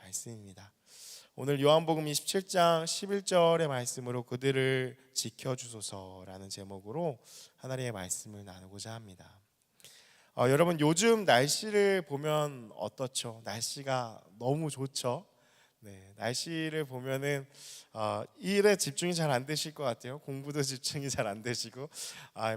말씀입니다. 오늘 요한복음 27장 11절의 말씀으로 그들을 지켜주소서라는 제목으로 하나님의 말씀을 나누고자 합니다. 여러분, 요즘 날씨를 보면 어떻죠? 날씨가 너무 좋죠? 네, 날씨를 보면은 일에 집중이 잘 안 되실 것 같아요. 공부도 집중이 잘 안 되시고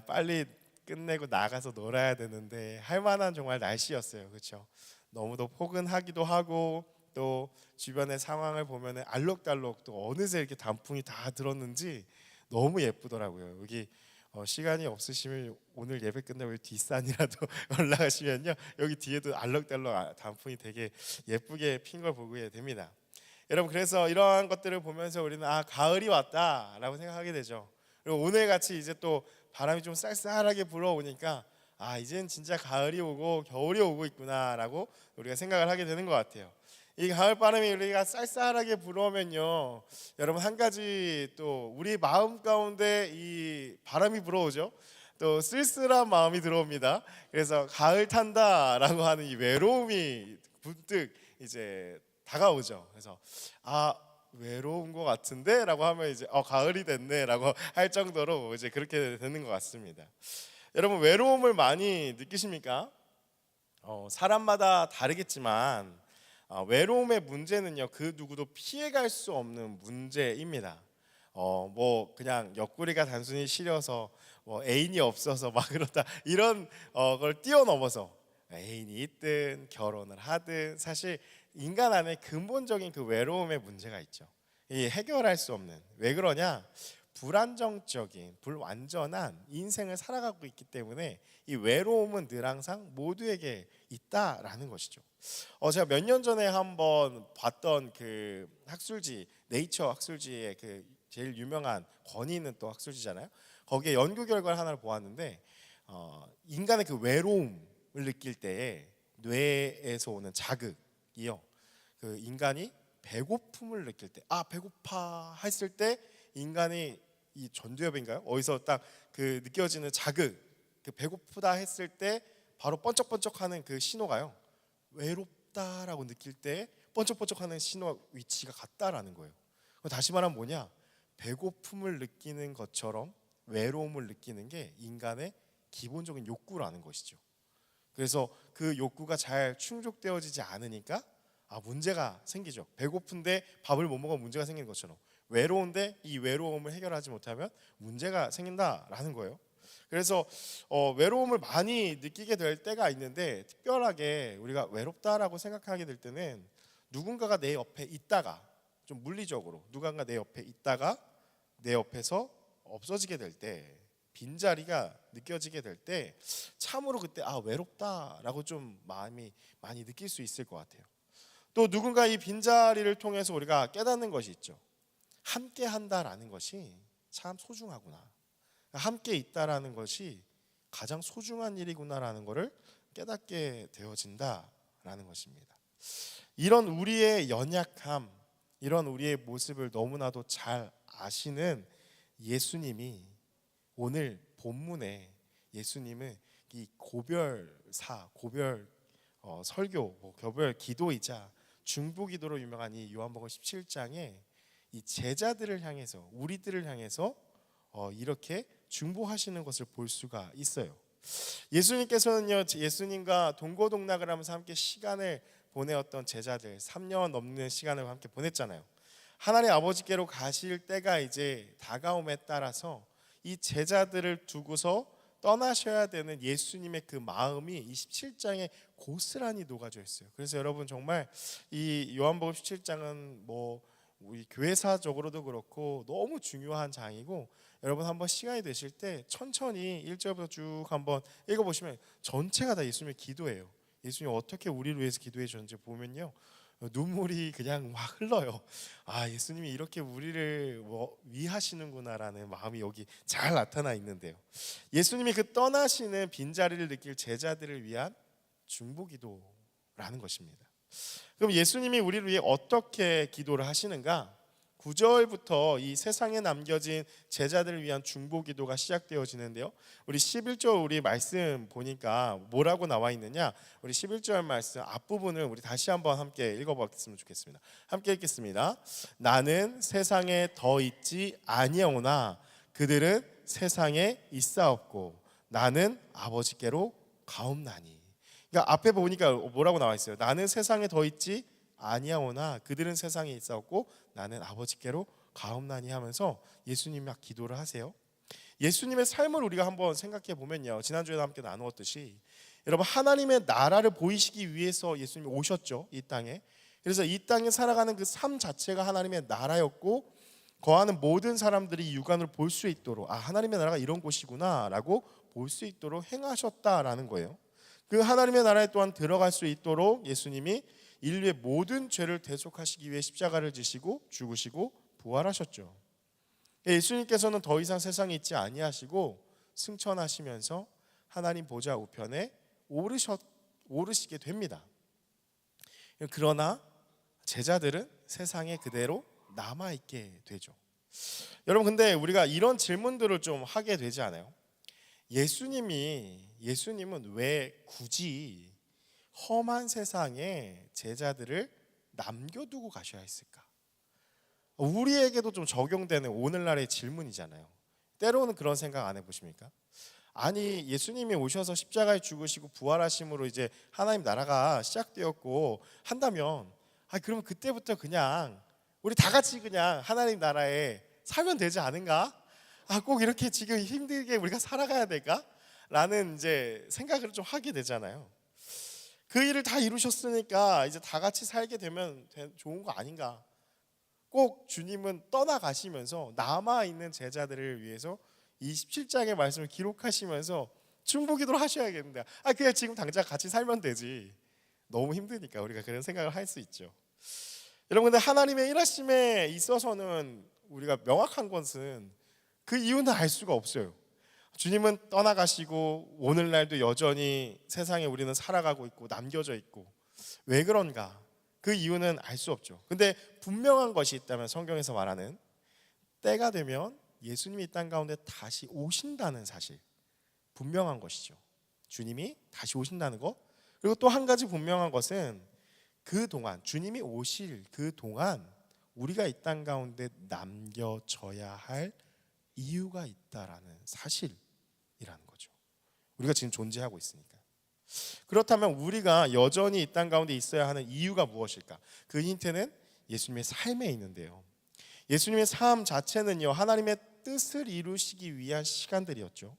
빨리 끝내고 나가서 놀아야 되는데 할 만한 정말 날씨였어요. 그렇죠? 너무도 포근하기도 하고 또 주변의 상황을 보면은 알록달록 또 어느새 이렇게 단풍이 다 들었는지 너무 예쁘더라고요. 여기 시간이 없으시면 오늘 예배 끝나고 뒷산이라도 올라가시면요, 여기 뒤에도 알록달록 단풍이 되게 예쁘게 핀 걸 보게 됩니다. 여러분, 그래서 이러한 것들을 보면서 우리는 가을이 왔다라고 생각하게 되죠. 그리고 오늘 같이 이제 또 바람이 좀 쌀쌀하게 불어오니까 이젠 진짜 가을이 오고 겨울이 오고 있구나라고 우리가 생각을 하게 되는 것 같아요. 이 가을 바람이 우리가 쌀쌀하게 불어오면요, 여러분, 한 가지 또 우리 마음 가운데 이 바람이 불어오죠. 또 쓸쓸한 마음이 들어옵니다. 그래서 가을 탄다라고 하는 이 외로움이 문득 이제 다가오죠. 그래서 외로운 것 같은데라고 하면 이제 가을이 됐네라고 할 정도로 이제 그렇게 되는 것 같습니다. 여러분, 외로움을 많이 느끼십니까? 사람마다 다르겠지만 외로움의 문제는요, 그 누구도 피해갈 수 없는 문제입니다. 뭐 그냥 옆구리가 단순히 시려서 뭐 애인이 없어서 막 그렇다 이런 걸 뛰어넘어서 애인이 있든 결혼을 하든 사실 인간 안에 근본적인 그 외로움의 문제가 있죠. 이 해결할 수 없는, 왜 그러냐? 불안정적인, 불완전한 인생을 살아가고 있기 때문에 이 외로움은 늘 항상 모두에게 있다라는 것이죠. 제가 몇 년 전에 한번 봤던 그 학술지, 네이처 학술지의 그 제일 유명한 권위 있는 또 학술지잖아요. 거기에 연구 결과를 하나를 보았는데 인간의 그 외로움을 느낄 때에 뇌에서 오는 자극이요, 그 인간이 배고픔을 느낄 때, 배고파 했을 때 인간이 이 전두엽인가요? 어디서 딱 그 느껴지는 자극, 그 배고프다 했을 때 바로 번쩍번쩍하는 그 신호가요, 외롭다라고 느낄 때 번쩍번쩍하는 신호 위치가 같다라는 거예요. 다시 말하면 뭐냐? 배고픔을 느끼는 것처럼 외로움을 느끼는 게 인간의 기본적인 욕구라는 것이죠. 그래서 그 욕구가 잘 충족되어지지 않으니까 문제가 생기죠. 배고픈데 밥을 못 먹으면 문제가 생기는 것처럼 외로운데 이 외로움을 해결하지 못하면 문제가 생긴다라는 거예요. 그래서 외로움을 많이 느끼게 될 때가 있는데, 특별하게 우리가 외롭다라고 생각하게 될 때는 누군가가 내 옆에 있다가, 좀 물리적으로 누군가 내 옆에 있다가 내 옆에서 없어지게 될 때, 빈자리가 느껴지게 될 때 참으로 그때 외롭다라고 좀 마음이 많이 느낄 수 있을 것 같아요. 또 누군가 이 빈자리를 통해서 우리가 깨닫는 것이 있죠. 함께 한다라는 것이 참 소중하구나, 함께 있다라는 것이 가장 소중한 일이구나라는 것을 깨닫게 되어진다라는 것입니다. 이런 우리의 연약함, 이런 우리의 모습을 너무나도 잘 아시는 예수님이 오늘 본문에, 예수님은 이 고별사, 고별 설교, 고별 기도이자 중보기도로 유명한 이 요한복음 17장에 이 제자들을 향해서, 우리들을 향해서 이렇게 중보하시는 것을 볼 수가 있어요. 예수님께서는요, 예수님과 동고동락을 하면서 함께 시간을 보내었던 제자들, 3년 넘는 시간을 함께 보냈잖아요. 하나님 아버지께로 가실 때가 이제 다가옴에 따라서 이 제자들을 두고서 떠나셔야 되는 예수님의 그 마음이 이 17장에 고스란히 녹아져 있어요. 그래서 여러분, 정말 이 요한복음 17장은 뭐 우리 교회사적으로도 그렇고 너무 중요한 장이고, 여러분 한번 시간이 되실 때 천천히 1절부터 쭉 한번 읽어보시면 전체가 다 예수님의 기도예요. 예수님이 어떻게 우리를 위해서 기도해 주셨는지 보면요, 눈물이 그냥 막 흘러요. 예수님이 이렇게 우리를 위하시는구나라는 마음이 여기 잘 나타나 있는데요, 예수님이 그 떠나시는 빈자리를 느낄 제자들을 위한 중보기도라는 것입니다. 그럼 예수님이 우리를 위해 어떻게 기도를 하시는가? 9절부터 이 세상에 남겨진 제자들을 위한 중보 기도가 시작되어지는데요. 우리 11절 우리 말씀 보니까 뭐라고 나와 있느냐? 우리 11절 말씀 앞부분을 우리 다시 한번 함께 읽어봤으면 좋겠습니다. 함께 읽겠습니다. 나는 세상에 더 있지 아니하오나 그들은 세상에 있사옵고 나는 아버지께로 가옵나니. 그러니까 앞에 보니까 뭐라고 나와 있어요? 나는 세상에 더 있지 아니하오나 그들은 세상에 있사옵고 나는 아버지께로 가옵나니 하면서 예수님이 막 기도를 하세요. 예수님의 삶을 우리가 한번 생각해 보면요, 지난주에도 함께 나누었듯이 여러분 하나님의 나라를 보이시기 위해서 예수님이 오셨죠, 이 땅에. 그래서 이 땅에 살아가는 그 삶 자체가 하나님의 나라였고 거하는 모든 사람들이 육안으로 볼 수 있도록 하나님의 나라가 이런 곳이구나 라고 볼 수 있도록 행하셨다라는 거예요. 그 하나님의 나라에 또한 들어갈 수 있도록 예수님이 인류의 모든 죄를 대속하시기 위해 십자가를 지시고 죽으시고 부활하셨죠. 예수님께서는 더 이상 세상에 있지 아니하시고 승천하시면서 하나님 보좌 우편에 오르시게 됩니다. 그러나 제자들은 세상에 그대로 남아있게 되죠. 여러분, 근데 우리가 이런 질문들을 좀 하게 되지 않아요? 예수님은 왜 굳이 험한 세상에 제자들을 남겨두고 가셔야 했을까? 우리에게도 좀 적용되는 오늘날의 질문이잖아요. 때로는 그런 생각 안 해보십니까? 아니, 예수님이 오셔서 십자가에 죽으시고 부활하심으로 이제 하나님 나라가 시작되었고 한다면 그러면 그때부터 그냥 우리 다 같이 그냥 하나님 나라에 살면 되지 않은가? 꼭 이렇게 지금 힘들게 우리가 살아가야 될까? 라는 이제 생각을 좀 하게 되잖아요. 그 일을 다 이루셨으니까 이제 다 같이 살게 되면 좋은 거 아닌가? 꼭 주님은 떠나가시면서 남아있는 제자들을 위해서 이 17장의 말씀을 기록하시면서 중보기도를 하셔야겠는데 그냥 지금 당장 같이 살면 되지. 너무 힘드니까 우리가 그런 생각을 할 수 있죠. 여러분, 근데 하나님의 일하심에 있어서는 우리가 명확한 것은 그 이유는 알 수가 없어요. 주님은 떠나가시고 오늘날도 여전히 세상에 우리는 살아가고 있고 남겨져 있고 왜 그런가? 그 이유는 알 수 없죠. 근데 분명한 것이 있다면 성경에서 말하는 때가 되면 예수님이 이 땅 가운데 다시 오신다는 사실, 분명한 것이죠. 주님이 다시 오신다는 것. 그리고 또 한 가지 분명한 것은 그동안 주님이 오실 그동안 우리가 이 땅 가운데 남겨져야 할 이유가 있다라는 사실이라는 거죠. 우리가 지금 존재하고 있으니까. 그렇다면 우리가 여전히 이 땅 가운데 있어야 하는 이유가 무엇일까? 그 힌트는 예수님의 삶에 있는데요. 예수님의 삶 자체는요, 하나님의 뜻을 이루시기 위한 시간들이었죠.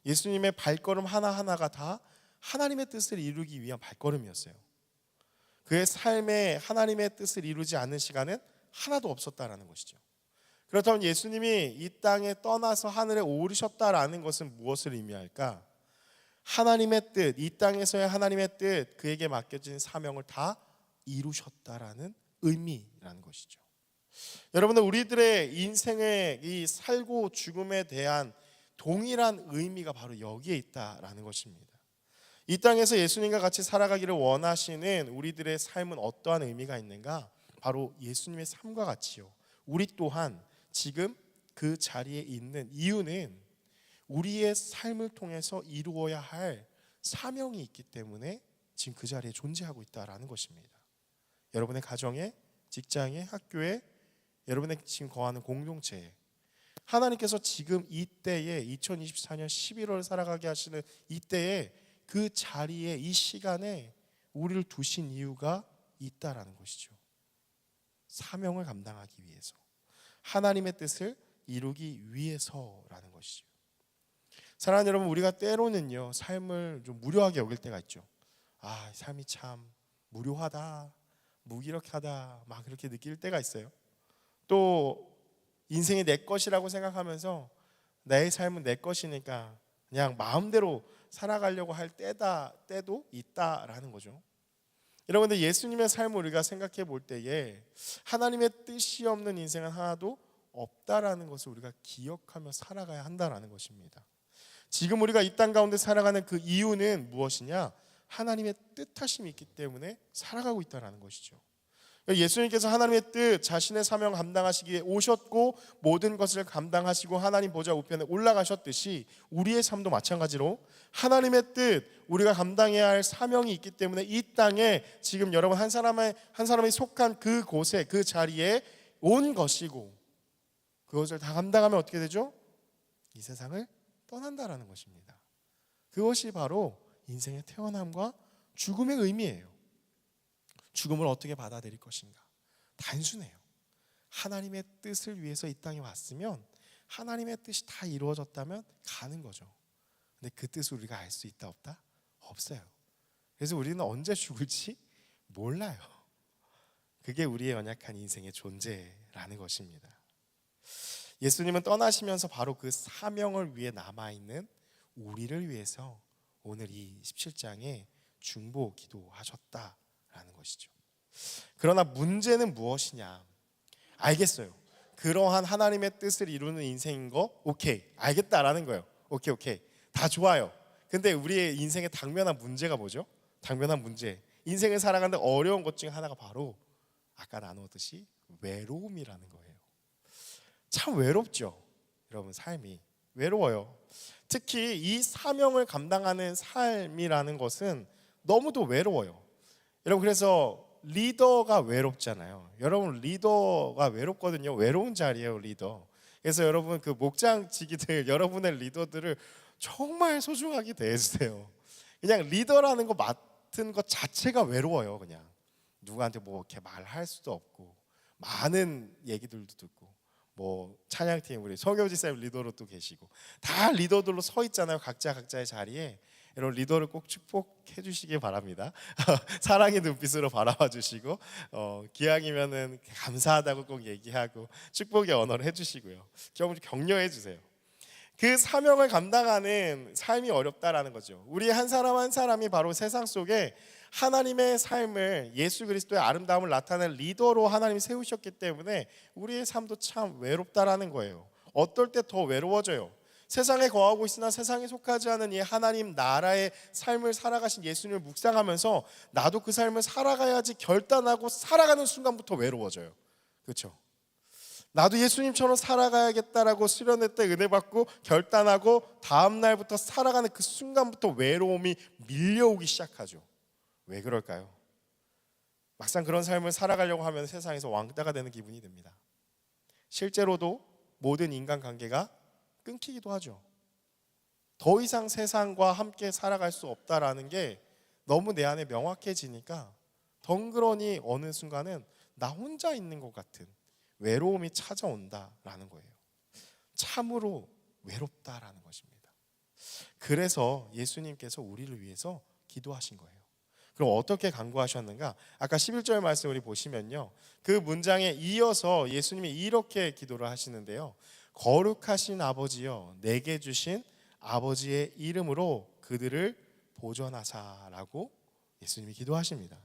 예수님의 발걸음 하나하나가 다 하나님의 뜻을 이루기 위한 발걸음이었어요. 그의 삶에 하나님의 뜻을 이루지 않는 시간은 하나도 없었다라는 것이죠. 그렇다면 예수님이 이 땅에 떠나서 하늘에 오르셨다라는 것은 무엇을 의미할까? 하나님의 뜻, 이 땅에서의 하나님의 뜻, 그에게 맡겨진 사명을 다 이루셨다라는 의미라는 것이죠. 여러분들, 우리들의 인생의 이 살고 죽음에 대한 동일한 의미가 바로 여기에 있다라는 것입니다. 이 땅에서 예수님과 같이 살아가기를 원하시는 우리들의 삶은 어떠한 의미가 있는가? 바로 예수님의 삶과 같이요, 우리 또한 지금 그 자리에 있는 이유는 우리의 삶을 통해서 이루어야 할 사명이 있기 때문에 지금 그 자리에 존재하고 있다라는 것입니다. 여러분의 가정에, 직장에, 학교에, 여러분의 지금 거하는 공동체에 하나님께서 지금 이때에 2024년 11월 살아가게 하시는 이때에 그 자리에, 이 시간에 우리를 두신 이유가 있다라는 것이죠. 사명을 감당하기 위해서, 하나님의 뜻을 이루기 위해서라는 것이죠. 사랑하는 여러분, 우리가 때로는요 삶을 좀 무료하게 여길 때가 있죠. 삶이 참 무료하다, 무기력하다, 막 그렇게 느낄 때가 있어요. 또 인생이 내 것이라고 생각하면서 내 삶은 내 것이니까 그냥 마음대로 살아가려고 할 때도 있다라는 거죠. 여러분들, 예수님의 삶을 우리가 생각해 볼 때에 하나님의 뜻이 없는 인생은 하나도 없다라는 것을 우리가 기억하며 살아가야 한다라는 것입니다. 지금 우리가 이 땅 가운데 살아가는 그 이유는 무엇이냐? 하나님의 뜻하심이 있기 때문에 살아가고 있다라는 것이죠. 예수님께서 하나님의 뜻, 자신의 사명 감당하시기 위해 오셨고 모든 것을 감당하시고 하나님 보좌 우편에 올라가셨듯이 우리의 삶도 마찬가지로 하나님의 뜻, 우리가 감당해야 할 사명이 있기 때문에 이 땅에 지금 여러분 한 사람이 속한 그 곳에, 그 자리에 온 것이고, 그것을 다 감당하면 어떻게 되죠? 이 세상을 떠난다라는 것입니다. 그것이 바로 인생의 태어남과 죽음의 의미예요. 죽음을 어떻게 받아들일 것인가? 단순해요. 하나님의 뜻을 위해서 이 땅에 왔으면, 하나님의 뜻이 다 이루어졌다면 가는 거죠. 근데 그 뜻을 우리가 알 수 있다 없다? 없어요. 그래서 우리는 언제 죽을지 몰라요. 그게 우리의 연약한 인생의 존재라는 것입니다. 예수님은 떠나시면서 바로 그 사명을 위해 남아있는 우리를 위해서 오늘 이 17장에 중보 기도하셨다라는 것이죠. 그러나 문제는 무엇이냐? 알겠어요. 그러한 하나님의 뜻을 이루는 인생인 거 오케이, 알겠다라는 거예요. 오케이 다 좋아요. 근데 우리의 인생의 당면한 문제가 뭐죠? 당면한 문제, 인생을 살아가는데 어려운 것 중에 하나가 바로 아까 나누었듯이 외로움이라는 거예요. 참 외롭죠. 여러분, 삶이 외로워요. 특히 이 사명을 감당하는 삶이라는 것은 너무도 외로워요. 여러분, 그래서 리더가 외롭잖아요. 여러분, 리더가 외롭거든요. 외로운 자리예요, 리더. 그래서 여러분, 그 목장지기들, 여러분의 리더들을 정말 소중하게 대해주세요. 그냥 리더라는 거 맡은 것 자체가 외로워요. 그냥 누구한테 뭐 이렇게 말할 수도 없고, 많은 얘기들도 듣고, 뭐 찬양팀 우리 서교지 쌤 리더로 또 계시고, 다 리더들로 서 있잖아요. 각자의 자리에. 여러분, 리더를 꼭 축복해 주시기 바랍니다. 사랑의 눈빛으로 바라봐 주시고, 기왕이면은 감사하다고 꼭 얘기하고 축복의 언어를 해주시고요. 좀 격려해 주세요. 그 사명을 감당하는 삶이 어렵다라는 거죠. 우리 한 사람 한 사람이 바로 세상 속에 하나님의 삶을, 예수 그리스도의 아름다움을 나타낸 리더로 하나님이 세우셨기 때문에 우리의 삶도 참 외롭다라는 거예요. 어떨 때 더 외로워져요. 세상에 거하고 있으나 세상에 속하지 않은 이 하나님 나라의 삶을 살아가신 예수님을 묵상하면서 나도 그 삶을 살아가야지 결단하고 살아가는 순간부터 외로워져요. 그렇죠? 나도 예수님처럼 살아가야겠다라고 수련회 때 은혜 받고 결단하고 다음 날부터 살아가는 그 순간부터 외로움이 밀려오기 시작하죠. 왜 그럴까요? 막상 그런 삶을 살아가려고 하면 세상에서 왕따가 되는 기분이 듭니다. 실제로도 모든 인간관계가 끊기기도 하죠. 더 이상 세상과 함께 살아갈 수 없다라는 게 너무 내 안에 명확해지니까 덩그러니 어느 순간은 나 혼자 있는 것 같은 외로움이 찾아온다라는 거예요. 참으로 외롭다라는 것입니다. 그래서 예수님께서 우리를 위해서 기도하신 거예요. 그럼 어떻게 간구하셨는가? 아까 11절 말씀 우리 보시면요, 그 문장에 이어서 예수님이 이렇게 기도를 하시는데요. 거룩하신 아버지여, 내게 주신 아버지의 이름으로 그들을 보존하사라고 예수님이 기도하십니다.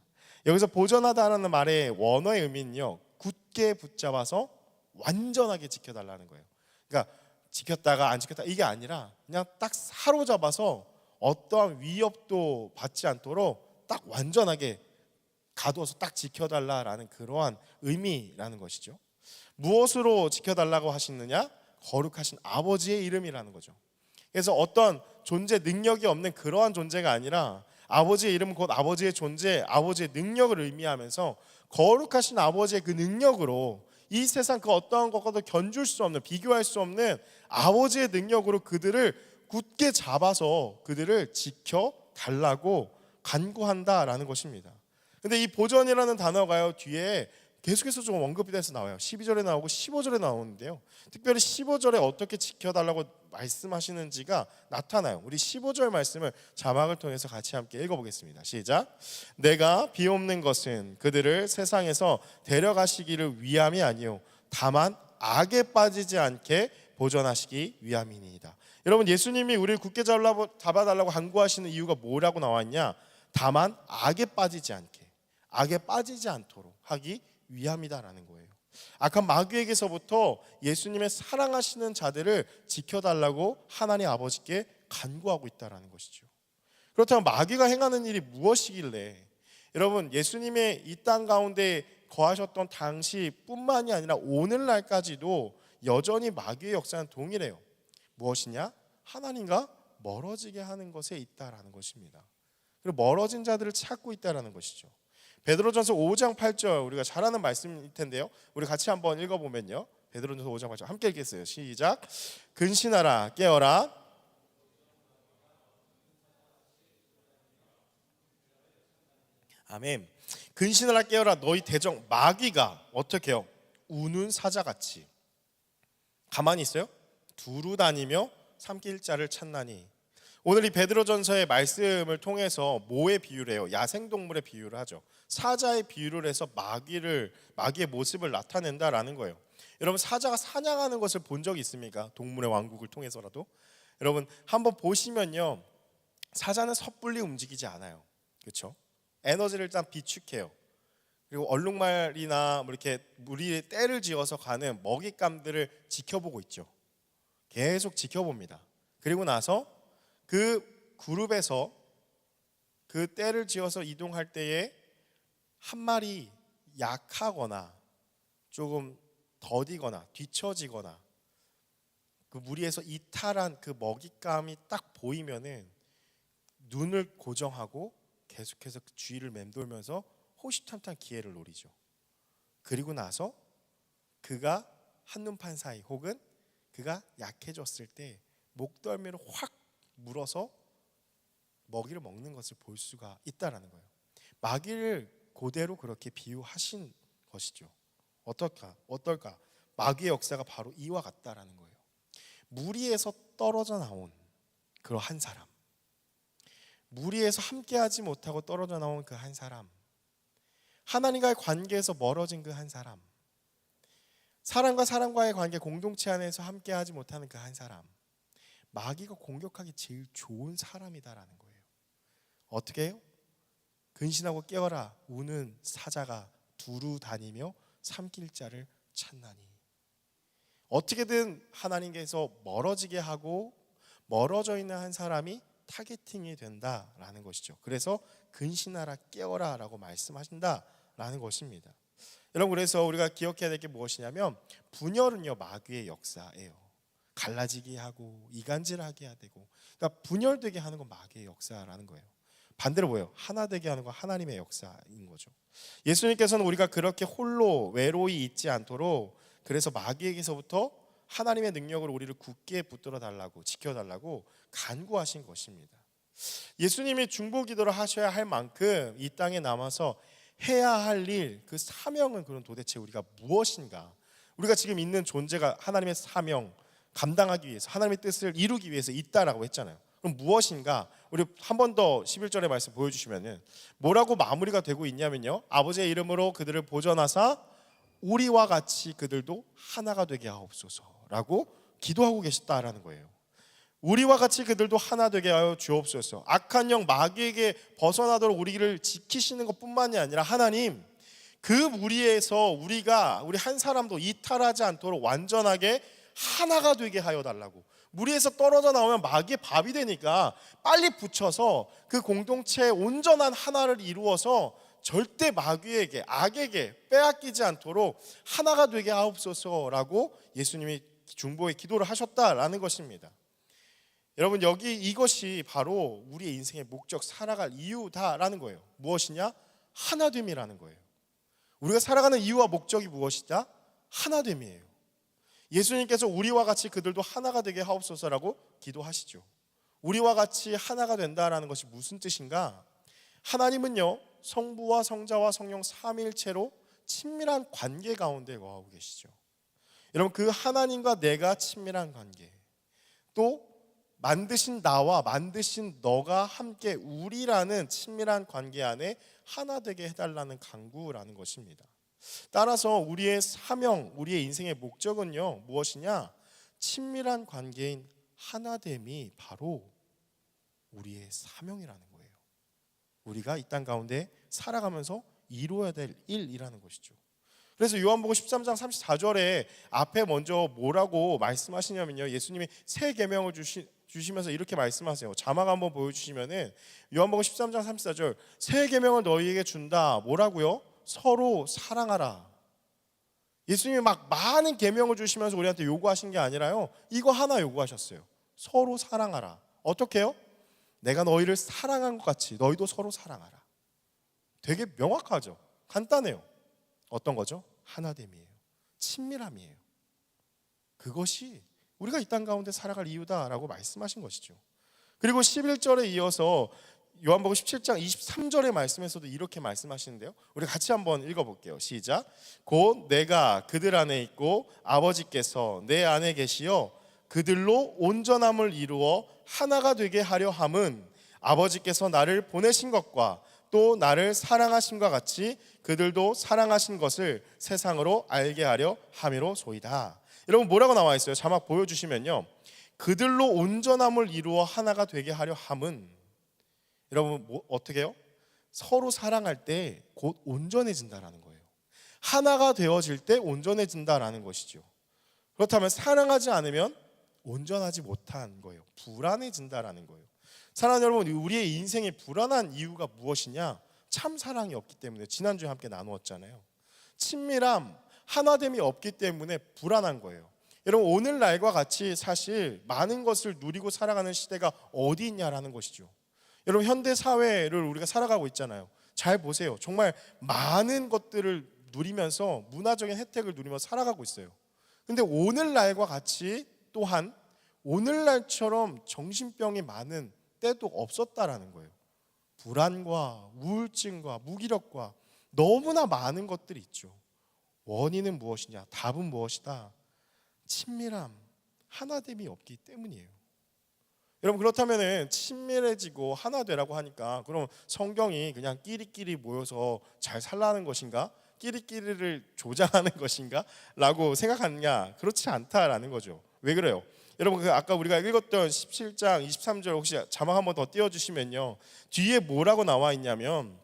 여기서 보존하다라는 말의 원어의 의미는요, 굳게 붙잡아서 완전하게 지켜달라는 거예요. 그러니까 지켰다가 안 지켰다 이게 아니라 그냥 딱 사로잡아서 어떠한 위협도 받지 않도록 딱 완전하게 가두어서 딱 지켜달라라는 그러한 의미라는 것이죠. 무엇으로 지켜달라고 하시느냐? 거룩하신 아버지의 이름이라는 거죠. 그래서 어떤 존재 능력이 없는 그러한 존재가 아니라 아버지의 이름은 곧 아버지의 존재, 아버지의 능력을 의미하면서 거룩하신 아버지의 그 능력으로 이 세상 그 어떠한 것과도 견줄 수 없는, 비교할 수 없는 아버지의 능력으로 그들을 굳게 잡아서 그들을 지켜달라고 간구한다라는 것입니다. 근데 이 보존이라는 단어가요, 뒤에 계속해서 좀 언급이 돼서 나와요. 12절에 나오고 15절에 나오는데요, 특별히 15절에 어떻게 지켜달라고 말씀하시는지가 나타나요. 우리 15절 말씀을 자막을 통해서 같이 함께 읽어보겠습니다. 시작. 내가 비옵는 것은 그들을 세상에서 데려가시기를 위함이 아니요 다만 악에 빠지지 않게 보존하시기 위함이니이다. 여러분, 예수님이 우리를 굳게 잡아달라고 간구하시는 이유가 뭐라고 나왔냐? 다만 악에 빠지지 않게, 악에 빠지지 않도록 하기 위함이다라는 거예요. 악한 마귀에게서부터 예수님의 사랑하시는 자들을 지켜달라고 하나님 아버지께 간구하고 있다라는 것이죠. 그렇다면 마귀가 행하는 일이 무엇이길래, 여러분, 예수님의 이 땅 가운데 거하셨던 당시뿐만이 아니라 오늘날까지도 여전히 마귀의 역사는 동일해요. 무엇이냐? 하나님과 멀어지게 하는 것에 있다라는 것입니다. 그리고 멀어진 자들을 찾고 있다라는 것이죠. 베드로전서 5장 8절 우리가 잘 아는 말씀일 텐데요. 우리 같이 한번 읽어보면요. 베드로전서 5장 8절 함께 읽겠어요. 시작. 근신하라 깨어라. 아멘. 근신하라 깨어라. 너희 대적 마귀가 어떻게 해요? 우는 사자같이 가만히 있어요? 두루 다니며 삼킬 자를 찾나니. 오늘 이 베드로전서의 말씀을 통해서 뭐의 비유를 해요? 야생동물의 비유를 하죠. 사자의 비유를 해서 마귀의 모습을 나타낸다라는 거예요. 여러분, 사자가 사냥하는 것을 본 적이 있습니까? 동물의 왕국을 통해서라도. 여러분, 한번 보시면요, 사자는 섣불리 움직이지 않아요. 그렇죠? 에너지를 일단 비축해요. 그리고 얼룩말이나 뭐 이렇게 무리에 떼를 지어서 가는 먹잇감들을 지켜보고 있죠. 계속 지켜봅니다. 그리고 나서 그 그룹에서 그 떼를 지어서 이동할 때에 한 마리 약하거나 조금 더디거나 뒤처지거나 그 무리에서 이탈한 그 먹잇감이 딱 보이면은 눈을 고정하고 계속해서 주위를 맴돌면서 호시탐탐 기회를 노리죠. 그리고 나서 그가 한눈판 사이 혹은 그가 약해졌을 때 목덜미를 확 물어서 먹이를 먹는 것을 볼 수가 있다라는 거예요. 마귀를 그대로 그렇게 비유하신 것이죠. 어떨까? 마귀의 역사가 바로 이와 같다라는 거예요. 무리에서 떨어져 나온 그 한 사람, 무리에서 함께하지 못하고 떨어져 나온 그 한 사람, 하나님과의 관계에서 멀어진 그 한 사람, 사람과 사람과의 관계 공동체 안에서 함께하지 못하는 그 한 사람, 마귀가 공격하기 제일 좋은 사람이다라는 거예요. 어떻게 해요? 근신하고 깨어라. 우는 사자가 두루 다니며 삼킬 자를 찾나니. 어떻게든 하나님께서 멀어지게 하고 멀어져 있는 한 사람이 타겟팅이 된다라는 것이죠. 그래서 근신하라 깨어라 라고 말씀하신다라는 것입니다. 여러분, 그래서 우리가 기억해야 될 게 무엇이냐면 분열은요 마귀의 역사예요. 갈라지게 하고 이간질하게 되고, 그러니까 분열되게 하는 건 마귀의 역사라는 거예요. 반대로 뭐예요? 하나 되게 하는 건 하나님의 역사인 거죠. 예수님께서는 우리가 그렇게 홀로 외로이 있지 않도록 그래서 마귀에게서부터 하나님의 능력으로 우리를 굳게 붙들어 달라고 지켜달라고 간구하신 것입니다. 예수님이 중보기도를 하셔야 할 만큼 이 땅에 남아서 해야 할 일, 그 사명은 그럼 도대체 우리가 무엇인가? 우리가 지금 있는 존재가 하나님의 사명 감당하기 위해서, 하나님의 뜻을 이루기 위해서 있다라고 했잖아요. 그럼 무엇인가? 우리 한 번 더 11절의 말씀 보여주시면은 뭐라고 마무리가 되고 있냐면요, 아버지의 이름으로 그들을 보전하사 우리와 같이 그들도 하나가 되게 하옵소서라고 기도하고 계셨다라는 거예요. 우리와 같이 그들도 하나 되게 하여 주옵소서. 악한 영 마귀에게 벗어나도록 우리를 지키시는 것뿐만이 아니라 하나님, 그 무리에서 우리 한 사람도 이탈하지 않도록 완전하게 하나가 되게 하여 달라고. 무리에서 떨어져 나오면 마귀의 밥이 되니까 빨리 붙여서 그 공동체의 온전한 하나를 이루어서 절대 마귀에게, 악에게 빼앗기지 않도록 하나가 되게 하옵소서라고 예수님이 중보의 기도를 하셨다라는 것입니다. 여러분, 이것이 바로 우리의 인생의 목적, 살아갈 이유다라는 거예요. 무엇이냐? 하나됨이라는 거예요. 우리가 살아가는 이유와 목적이 무엇이다? 하나됨이에요. 예수님께서 우리와 같이 그들도 하나가 되게 하옵소서라고 기도하시죠. 우리와 같이 하나가 된다라는 것이 무슨 뜻인가? 하나님은요, 성부와 성자와 성령 삼위일체로 친밀한 관계 가운데 거하고 계시죠. 여러분, 그 하나님과 내가 친밀한 관계, 또 만드신 나와 만드신 너가 함께 우리라는 친밀한 관계 안에 하나 되게 해달라는 간구라는 것입니다. 따라서 우리의 사명, 우리의 인생의 목적은요 무엇이냐? 친밀한 관계인 하나됨이 바로 우리의 사명이라는 거예요. 우리가 이 땅 가운데 살아가면서 이루어야 될 일이라는 것이죠. 그래서 요한복음 13장 34절에 앞에 먼저 뭐라고 말씀하시냐면요, 예수님이 새 계명을 주시면서 이렇게 말씀하세요. 자막 한번 보여주시면은 요한복음 13장 34절, 새 계명을 너희에게 준다. 뭐라고요? 서로 사랑하라. 예수님이 막 많은 계명을 주시면서 우리한테 요구하신 게 아니라요, 이거 하나 요구하셨어요. 서로 사랑하라. 어떻게 해요? 내가 너희를 사랑한 것 같이 너희도 서로 사랑하라. 되게 명확하죠. 간단해요. 어떤 거죠? 하나됨이에요. 친밀함이에요. 그것이 우리가 이 땅 가운데 살아갈 이유다라고 말씀하신 것이죠. 그리고 11절에 이어서 요한복음 17장 23절의 말씀에서도 이렇게 말씀하시는데요, 우리 같이 한번 읽어볼게요. 시작. 곧 내가 그들 안에 있고 아버지께서 내 안에 계시어 그들로 온전함을 이루어 하나가 되게 하려 함은 아버지께서 나를 보내신 것과 또 나를 사랑하심과 같이 그들도 사랑하신 것을 세상으로 알게 하려 함이로소이다. 여러분, 뭐라고 나와 있어요? 자막 보여주시면요, 그들로 온전함을 이루어 하나가 되게 하려 함은, 여러분 어떻게 해요? 서로 사랑할 때 곧 온전해진다라는 거예요. 하나가 되어질 때 온전해진다라는 것이죠. 그렇다면 사랑하지 않으면 온전하지 못한 거예요. 불안해진다라는 거예요. 사랑하는 여러분, 우리의 인생에 불안한 이유가 무엇이냐? 참 사랑이 없기 때문에, 지난주에 함께 나누었잖아요. 친밀함, 하나됨이 없기 때문에 불안한 거예요. 여러분, 오늘날과 같이 사실 많은 것을 누리고 살아가는 시대가 어디 있냐라는 것이죠. 여러분, 현대 사회를 우리가 살아가고 있잖아요. 잘 보세요. 정말 많은 것들을 누리면서 문화적인 혜택을 누리면서 살아가고 있어요. 근데 오늘날과 같이 또한 오늘날처럼 정신병이 많은 때도 없었다라는 거예요. 불안과 우울증과 무기력과 너무나 많은 것들이 있죠. 원인은 무엇이냐? 답은 무엇이다? 친밀함, 하나됨이 없기 때문이에요. 여러분, 그렇다면 친밀해지고 하나 되라고 하니까 그럼 성경이 그냥 끼리끼리 모여서 잘 살라는 것인가? 끼리끼리를 조장하는 것인가? 라고 생각하느냐? 그렇지 않다라는 거죠. 왜 그래요? 여러분, 아까 우리가 읽었던 17장 23절 혹시 자막 한번 더 띄워주시면요, 뒤에 뭐라고 나와 있냐면,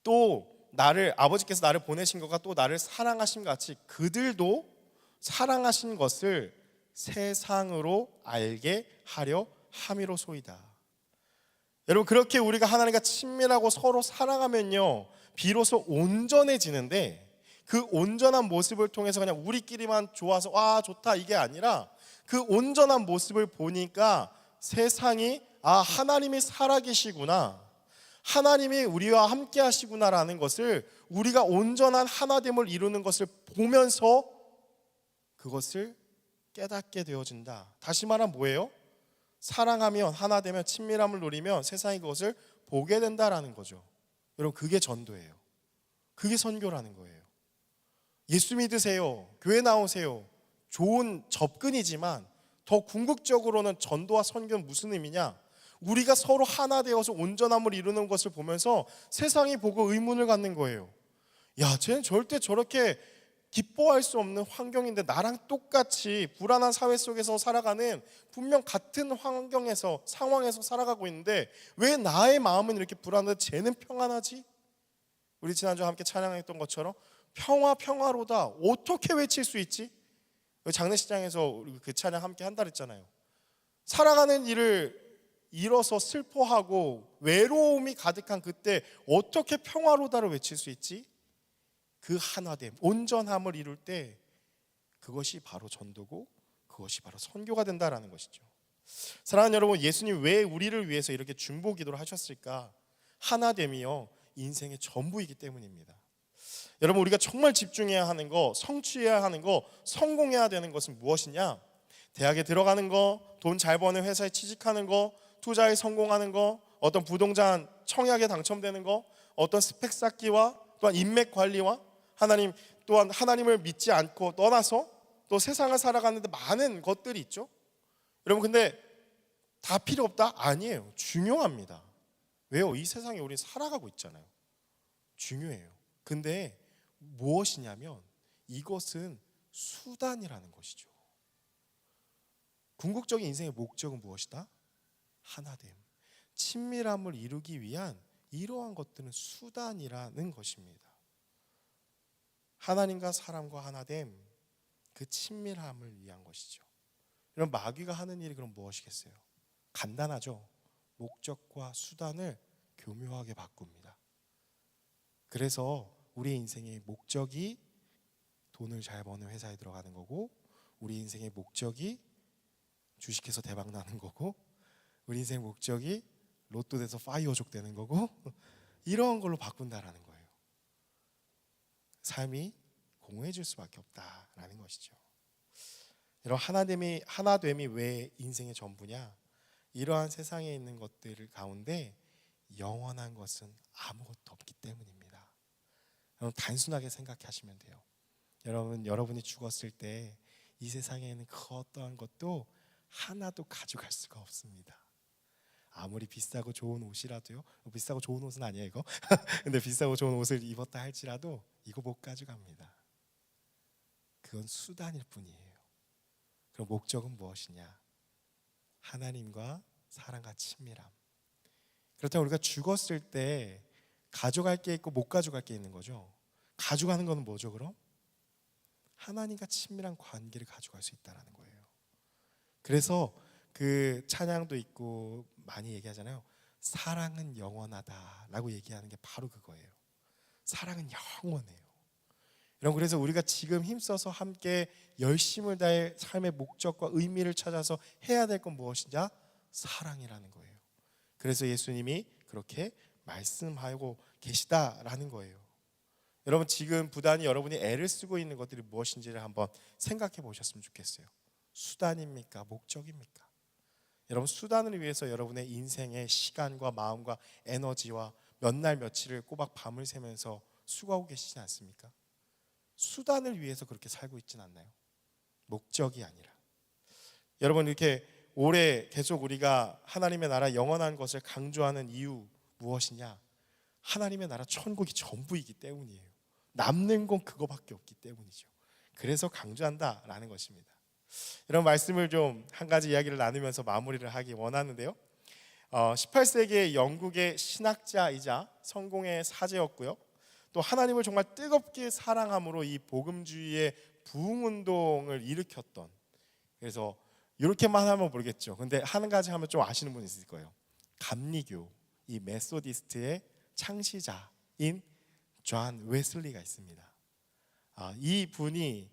또 나를, 아버지께서 나를 보내신 것과 또 나를 사랑하신 것 같이 그들도 사랑하신 것을 세상으로 알게 하려 함이로소이다. 여러분, 그렇게 우리가 하나님과 친밀하고 서로 사랑하면요, 비로소 온전해지는데, 그 온전한 모습을 통해서 그냥 우리끼리만 좋아서 와 좋다 이게 아니라, 그 온전한 모습을 보니까 세상이 하나님이 살아계시구나, 하나님이 우리와 함께 하시구나라는 것을, 우리가 온전한 하나됨을 이루는 것을 보면서 그것을 깨닫게 되어진다. 다시 말하면 뭐예요? 사랑하면, 하나되면, 친밀함을 누리면 세상이 그것을 보게 된다라는 거죠. 여러분, 그게 전도예요. 그게 선교라는 거예요. 예수 믿으세요, 교회 나오세요, 좋은 접근이지만 더 궁극적으로는 전도와 선교는 무슨 의미냐? 우리가 서로 하나 되어서 온전함을 이루는 것을 보면서 세상이 보고 의문을 갖는 거예요. 야, 쟤는 절대 저렇게 기뻐할 수 없는 환경인데 나랑 똑같이 불안한 사회 속에서 살아가는, 분명 같은 환경에서, 상황에서 살아가고 있는데 왜 나의 마음은 이렇게 불안한데 쟤는 평안하지? 우리 지난주에 함께 찬양했던 것처럼 평화 평화로다 어떻게 외칠 수 있지? 장례식장에서 그 찬양 함께 한다 그랬잖아요. 살아가는 일을 잃어서 슬퍼하고 외로움이 가득한 그때 어떻게 평화로다를 외칠 수 있지? 그 하나됨, 온전함을 이룰 때 그것이 바로 전도고 그것이 바로 선교가 된다라는 것이죠. 사랑하는 여러분, 예수님 왜 우리를 위해서 이렇게 중보 기도를 하셨을까? 하나됨이요, 인생의 전부이기 때문입니다. 여러분, 우리가 정말 집중해야 하는 거, 성취해야 하는 거, 성공해야 되는 것은 무엇이냐? 대학에 들어가는 거, 돈 잘 버는 회사에 취직하는 거, 투자에 성공하는 거, 어떤 부동산 청약에 당첨되는 거, 어떤 스펙 쌓기와 또한 인맥 관리와 하나님, 또한 하나님을 믿지 않고 떠나서 또 세상을 살아가는데 많은 것들이 있죠. 여러분, 근데 다 필요 없다? 아니에요. 중요합니다. 왜요? 이 세상에 우리 살아가고 있잖아요. 중요해요. 근데 무엇이냐면 이것은 수단이라는 것이죠. 궁극적인 인생의 목적은 무엇이다? 하나됨, 친밀함을 이루기 위한 이러한 것들은 수단이라는 것입니다. 하나님과 사람과 하나됨, 그 친밀함을 위한 것이죠. 이런 마귀가 하는 일이 그럼 무엇이겠어요? 간단하죠. 목적과 수단을 교묘하게 바꿉니다. 그래서 우리 인생의 목적이 돈을 잘 버는 회사에 들어가는 거고, 우리 인생의 목적이 주식해서 대박 나는 거고, 우리 인생의 목적이 로또 돼서 파이어족 되는 거고, 이런 걸로 바꾼다라는 거예요. 삶이 공허해질 수밖에 없다라는 것이죠. 여러분, 하나됨이 왜 인생의 전부냐? 이러한 세상에 있는 것들 가운데 영원한 것은 아무것도 없기 때문입니다. 여러분, 단순하게 생각하시면 돼요. 여러분이 죽었을 때 이 세상에 있는 그 어떠한 것도 하나도 가져갈 수가 없습니다. 아무리 비싸고 좋은 옷이라도요. 비싸고 좋은 옷은 아니에요 이거. 근데 비싸고 좋은 옷을 입었다 할지라도 이거 못 가져갑니다. 그건 수단일 뿐이에요. 그럼 목적은 무엇이냐? 하나님과 사랑과 친밀함. 그렇다면 우리가 죽었을 때 가져갈 게 있고 못 가져갈 게 있는 거죠. 가져가는 거는 뭐죠 그럼? 하나님과 친밀한 관계를 가져갈 수 있다는 거예요. 그래서 그 찬양도 있고 많이 얘기하잖아요. 사랑은 영원하다라고 얘기하는 게 바로 그거예요. 사랑은 영원해요. 여러분, 그래서 우리가 지금 힘써서 함께 열심을 다해 삶의 목적과 의미를 찾아서 해야 될 건 무엇이냐? 사랑이라는 거예요. 그래서 예수님이 그렇게 말씀하고 계시다라는 거예요. 여러분, 지금 부단히 여러분이 애를 쓰고 있는 것들이 무엇인지를 한번 생각해 보셨으면 좋겠어요. 수단입니까? 목적입니까? 여러분, 수단을 위해서 여러분의 인생의 시간과 마음과 에너지와 몇 날 며칠을 꼬박 밤을 새면서 수고하고 계시지 않습니까? 수단을 위해서 그렇게 살고 있진 않나요? 목적이 아니라. 여러분, 이렇게 올해 계속 우리가 하나님의 나라 영원한 것을 강조하는 이유 무엇이냐? 하나님의 나라 천국이 전부이기 때문이에요. 남는 건 그거밖에 없기 때문이죠. 그래서 강조한다라는 것입니다. 이런 말씀을 좀 한 가지 이야기를 나누면서 마무리를 하기 원하는데요. 18세기의 영국의 신학자이자 성공의 사제였고요. 또 하나님을 정말 뜨겁게 사랑함으로 이 복음주의의 부흥운동을 일으켰던, 그래서 이렇게만 하면 모르겠죠. 근데 한 가지 하면 좀 아시는 분 있을 거예요. 감리교, 이 메소디스트의 창시자인 존 웨슬리가 있습니다. 이 분이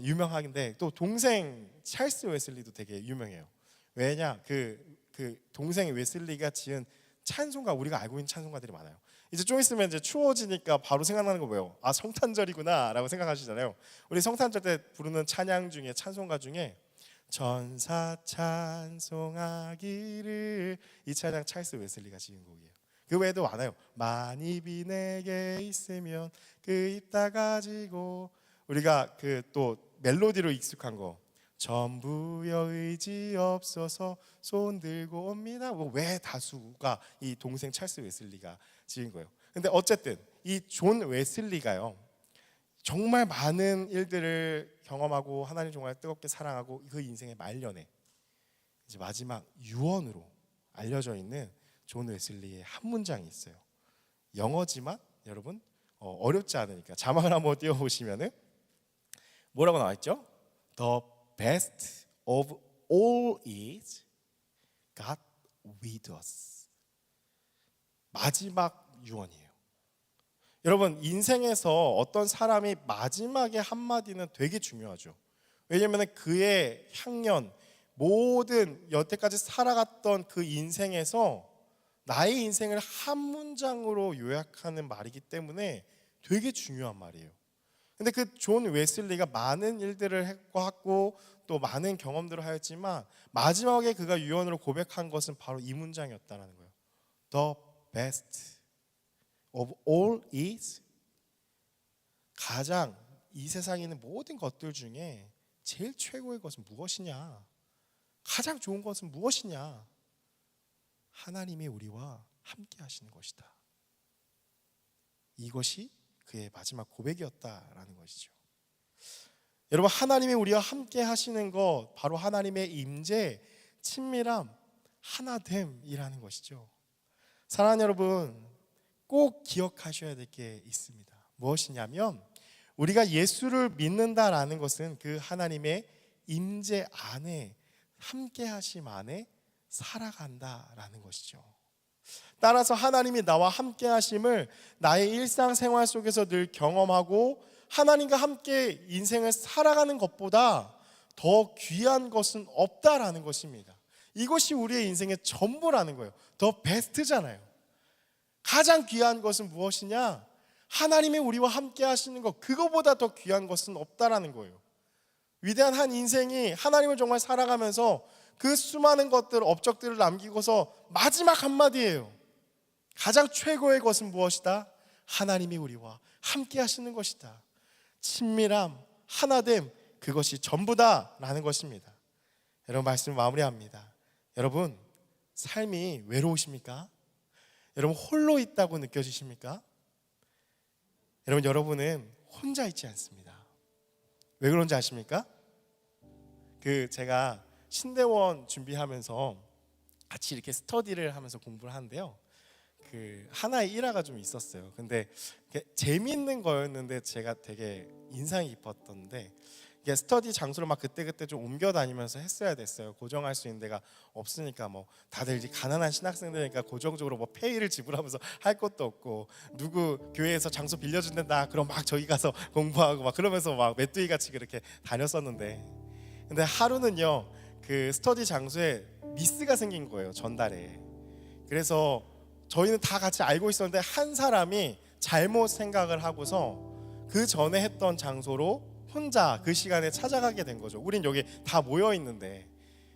유명한데 또 동생 찰스 웨슬리도 되게 유명해요. 왜냐? 그 동생 웨슬리가 지은 찬송가, 우리가 알고 있는 찬송가들이 많아요. 이제 좀 있으면 이제 추워지니까 바로 생각나는 거 뭐예요? 성탄절이구나라고 생각하시잖아요. 우리 성탄절 때 부르는 찬양 중에, 찬송가 중에 천사 찬송하기를, 이 찬양 찰스 웨슬리가 지은 곡이에요. 그 외에도 많아요. 만입이 내게 있으면 그 입 다 가지고, 우리가 그 또 멜로디로 익숙한 거, 전부여 의지 없어서 손 들고 옵니다. 왜 다수가 이 동생 찰스 웨슬리가 지은 거예요. 근데 어쨌든 이 존 웨슬리가요, 정말 많은 일들을 경험하고 하나님 정말 뜨겁게 사랑하고 그 인생의 말년에 이제 마지막 유언으로 알려져 있는 존 웨슬리의 한 문장이 있어요. 영어지만 여러분 어렵지 않으니까 자막을 한번 띄워보시면은 뭐라고 나와 있죠? The best of all is God with us. 마지막 유언이에요. 여러분, 인생에서 어떤 사람이 마지막에 한마디는 되게 중요하죠. 왜냐하면 그의 향년, 모든 여태까지 살아갔던 그 인생에서 나의 인생을 한 문장으로 요약하는 말이기 때문에 되게 중요한 말이에요. 근데 그 존 웨슬리가 많은 일들을 했고 또 많은 경험들을 하였지만 마지막에 그가 유언으로 고백한 것은 바로 이 문장이었다는 거예요. The best of all is, 가장 이 세상에 있는 모든 것들 중에 제일 최고의 것은 무엇이냐? 가장 좋은 것은 무엇이냐? 하나님이 우리와 함께 하시는 것이다. 이것이 그의 마지막 고백이었다라는 것이죠. 여러분, 하나님이 우리와 함께 하시는 것, 바로 하나님의 임재, 친밀함, 하나됨이라는 것이죠. 사랑하는 여러분, 꼭 기억하셔야 될 게 있습니다. 무엇이냐면 우리가 예수를 믿는다라는 것은 그 하나님의 임재 안에, 함께 하심 안에 살아간다라는 것이죠. 따라서 하나님이 나와 함께 하심을 나의 일상생활 속에서 늘 경험하고 하나님과 함께 인생을 살아가는 것보다 더 귀한 것은 없다라는 것입니다. 이것이 우리의 인생의 전부라는 거예요. 더 베스트잖아요. 가장 귀한 것은 무엇이냐? 하나님이 우리와 함께 하시는 것, 그거보다 더 귀한 것은 없다라는 거예요. 위대한 한 인생이 하나님을 정말 살아가면서 그 수많은 것들, 업적들을 남기고서 마지막 한마디예요. 가장 최고의 것은 무엇이다? 하나님이 우리와 함께 하시는 것이다. 친밀함, 하나됨, 그것이 전부다라는 것입니다. 여러분, 말씀 마무리합니다. 여러분, 삶이 외로우십니까? 여러분, 홀로 있다고 느껴지십니까? 여러분, 여러분은 혼자 있지 않습니다. 왜 그런지 아십니까? 제가 신대원 준비하면서 같이 이렇게 스터디를 하면서 공부를 하는데요. 하나의 일화가 좀 있었어요. 근데 재미있는 거였는데 제가 되게 인상이 깊었던데, 이게 스터디 장소를 막 그때그때 좀 옮겨 다니면서 했어야 됐어요. 고정할 수 있는 데가 없으니까, 뭐 다들 이제 가난한 신학생들이니까 고정적으로 뭐 페이를 지불하면서 할 것도 없고, 누구 교회에서 장소 빌려준다 그럼 막 저기 가서 공부하고 막 그러면서 막 메뚜기 같이 그렇게 다녔었는데, 근데 하루는요, 그 스터디 장소에 미스가 생긴 거예요, 전달에. 그래서 저희는 다 같이 알고 있었는데 한 사람이 잘못 생각을 하고서 그 전에 했던 장소로 혼자 그 시간에 찾아가게 된 거죠. 우린 여기 다 모여 있는데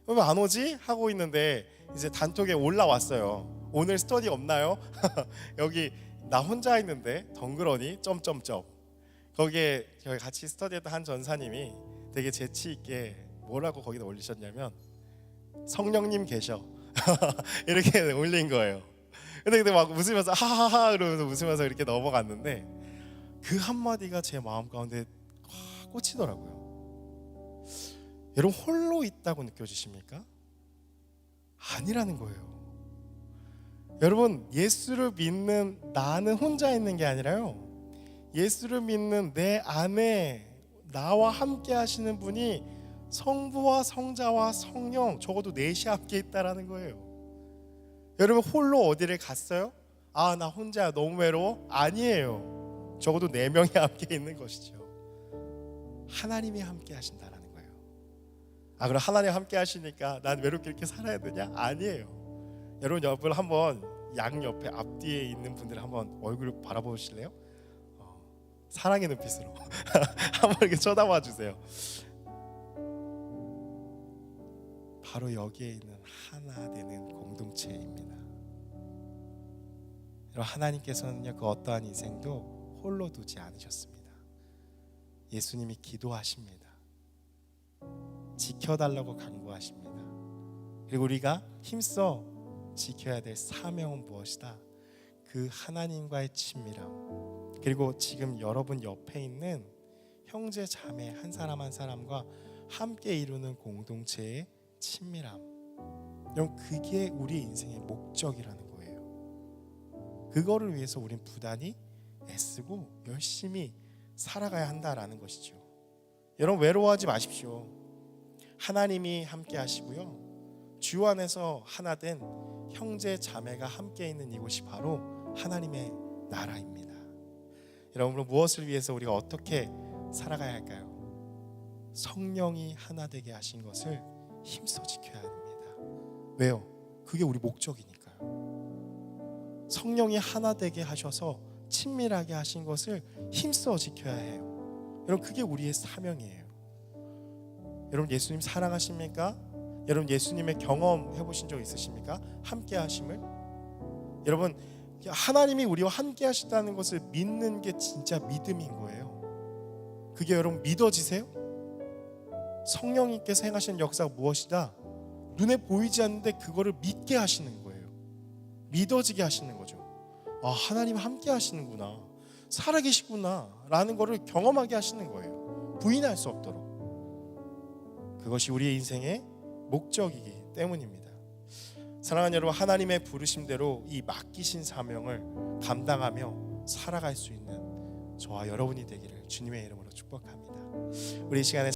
왜 안 오지? 하고 있는데 이제 단톡에 올라왔어요. 오늘 스터디 없나요? 여기 나 혼자 있는데 덩그러니 점점점. 거기에 저희 같이 스터디했던 한 전사님이 되게 재치 있게 뭐라고 거기다 올리셨냐면, 성령님 계셔. 이렇게 올린 거예요. 근데 막 웃으면서 하하하 그러면서 웃으면서 이렇게 넘어갔는데, 그 한마디가 제 마음 가운데 확 꽂히더라고요. 여러분, 홀로 있다고 느껴지십니까? 아니라는 거예요. 여러분, 예수를 믿는 나는 혼자 있는 게 아니라요, 예수를 믿는 내 안에 나와 함께 하시는 분이 성부와 성자와 성령, 적어도 넷이 함께 있다라는 거예요. 여러분, 홀로 어디를 갔어요? 아, 나 혼자 너무 외로워? 아니에요. 적어도 4명이 함께 있는 것이죠. 하나님이 함께 하신다라는 거예요. 아, 그럼 하나님 함께 하시니까 난 외롭게 이렇게 살아야 되냐? 아니에요. 여러분 한번 양옆에 앞뒤에 있는 분들 한번 얼굴 바라보실래요? 사랑의 눈빛으로 한번 이렇게 쳐다봐 주세요. 바로 여기에 있는 하나 되는 공동체입니다. 여러분, 하나님께서는요, 그 어떠한 인생도 홀로 두지 않으셨습니다. 예수님이 기도하십니다. 지켜달라고 간구하십니다. 그리고 우리가 힘써 지켜야 될 사명은 무엇이다? 그 하나님과의 친밀함, 그리고 지금 여러분 옆에 있는 형제 자매 한 사람 한 사람과 함께 이루는 공동체의 친밀함. 여러분, 그게 우리 인생의 목적이라는 거예요. 그거를 위해서 우린 부단히 애쓰고 열심히 살아가야 한다라는 것이죠. 여러분, 외로워하지 마십시오. 하나님이 함께 하시고요, 주 안에서 하나 된 형제 자매가 함께 있는 이곳이 바로 하나님의 나라입니다. 여러분, 무엇을 위해서 우리가 어떻게 살아가야 할까요? 성령이 하나 되게 하신 것을 힘써 지켜야 합니다. 왜요? 그게 우리 목적이니까요. 성령이 하나 되게 하셔서 친밀하게 하신 것을 힘써 지켜야 해요. 여러분, 그게 우리의 사명이에요. 여러분, 예수님 사랑하십니까? 여러분, 예수님의 경험 해보신 적 있으십니까? 함께 하심을? 여러분, 하나님이 우리와 함께 하신다는 것을 믿는 게 진짜 믿음인 거예요. 그게 여러분 믿어지세요? 성령님께서 행하시는 역사가 무엇이다? 눈에 보이지 않는데 그거를 믿게 하시는 거예요. 믿어지게 하시는 거죠. 아, 하나님 함께 하시는구나, 살아계시구나 라는 거를 경험하게 하시는 거예요. 부인할 수 없도록. 그것이 우리의 인생의 목적이기 때문입니다. 사랑하는 여러분, 하나님의 부르심대로 이 맡기신 사명을 감당하며 살아갈 수 있는 저와 여러분이 되기를 주님의 이름으로 축복합니다. 우리 이 시간에